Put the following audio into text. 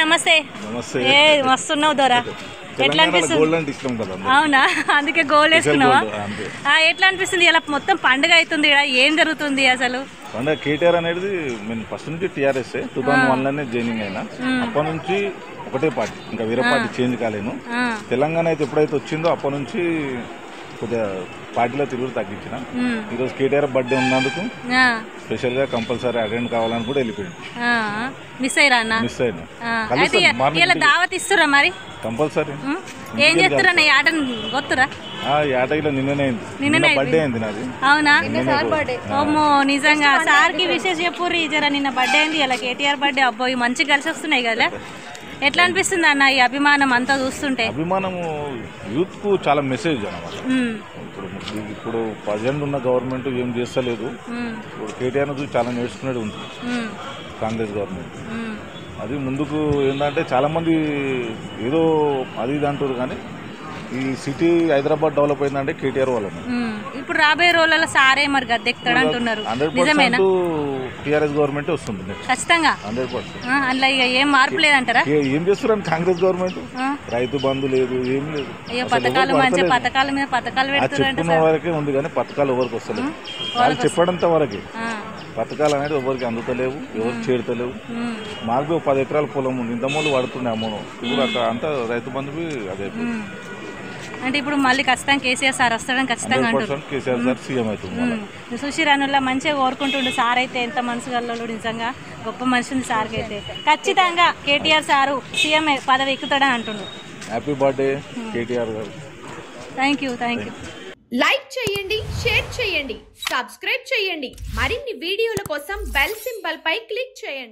నమస్తే. ఏ మస్తున్నావు దొరా, ఎట్లా అనిపిస్తుంది? అవునా, అందుకే గోల్డ్ వేసుకున్నావా? ఎట్లా అనిపిస్తుంది ఇలా మొత్తం పండుగ అవుతుంది, ఏం జరుగుతుంది అసలు? పండుగ కేటీఆర్ అనేది నేను ఫస్ట్ నుంచి టీఆర్ఎస్ 2001లోనే జాయినింగ్ అయినా. అప్పటి నుంచి ఒకటే పార్టీ, ఇంకా వేరే పార్టీ చేంజ్ కాలేను. తెలంగాణ అయితే ఎప్పుడైతే వచ్చిందో అప్పటి నుంచి కొద్దిగా పార్టీలో తిరుగుడు తగ్గించిన. ఈరోజు కేటీఆర్ బర్త్డే ఉన్నందుకు స్పెషల్ గా కంపల్సరీ అటెండ్ కావాలని కూడా వెళ్ళిపోయింది. మిస్ అయినా దావత్ ఇస్తురా మరి? కంపల్సరీ. ఏం చేస్తురా? ఆటను గొత్తురా? ఆటలో నిన్ననే బర్త్డే అయింది నాది. అవునా? ఓమో, నిజంగా సార్కి విషయం చెప్పుర్రి జరా. నిన్న బర్త్డే అయింది, ఇలా కేటీఆర్ బర్త్డే. అబ్బోయి మంచి కలిసి వస్తున్నాయి కదా. ఎట్లా అనిపిస్తుంది అన్న ఈ అభిమానం అంతా చూస్తుంటే? అభిమానము యూత్ కు చాలా మెసేజ్ అన్నమాట. ఇప్పుడు ప్రజెంట్ ఉన్న గవర్నమెంట్ ఏం చేస్తలేదు. ఇప్పుడు కేటీఆర్ చూసి చాలా నేర్చుకునేది ఉంది కాంగ్రెస్ గవర్నమెంట్. అది ముందుకు ఏంటంటే చాలా మంది ఏదో అది ఇది అంటారు, కానీ ఈ సిటీ హైదరాబాద్ డెవలప్ అయిందంటే కేటీఆర్ వాళ్ళని. ఇప్పుడు రాబోయే రోజులలో సారే మరి గద్దెక్కుతాడు అంటున్నారు. 100% టీఆర్ఎస్ గవర్నమెంట్ వస్తుంది ఖచ్చితంగా. 100%. అందులో ఇక ఏం మార్పు లేదంటారా? ఏం చేస్తారు కాంగ్రెస్ గవర్నమెంట్? రైతు బంధు లేదు, ఏం లేదు. అయ్యో, పథకాలు మంచి పథకాల మీద పథకాలు చెప్పుకున్న వరకే ఉంది, కానీ పథకాలు ఎవరికి వస్తలేవు. వాళ్ళు చెప్పడంత వరకే. పథకాలు అనేది ఎవరికి అందుతలేవు, ఎవరికి చేరుతలేవు. మాకు 10 ఎకరాల పొలం ఉంది, ఇంతమూలు పడుతుండే అమ్మను. ఇప్పుడు అక్కడ అంతా రైతు బంధు అదే. అంటే ఇప్పుడు మళ్ళీ ఖచ్చితంగా కేసీఆర్ సార్ వస్తాడని ఖచ్చితంగా అంటారు. సుశీరానుల్లా మంచిగా కోరుకుంటుండే సార్ అయితే. ఎంత మనసు గల్లోడు, నిజంగా గొప్ప మనిషి ఉంది సార్కి అయితే. ఖచ్చితంగా కేటీఆర్ సారు సీఎం పదవి ఎక్కుతాడని అంటుండు. హ్యాపీ బర్త్డే కేటీఆర్ గారు. Thank you. లైక్ చేయండి, షేర్ చేయండి, సబ్స్క్రైబ్ చేయండి. మరిన్ని వీడియోల కోసం బెల్ సింబల్ పై క్లిక్ చేయండి.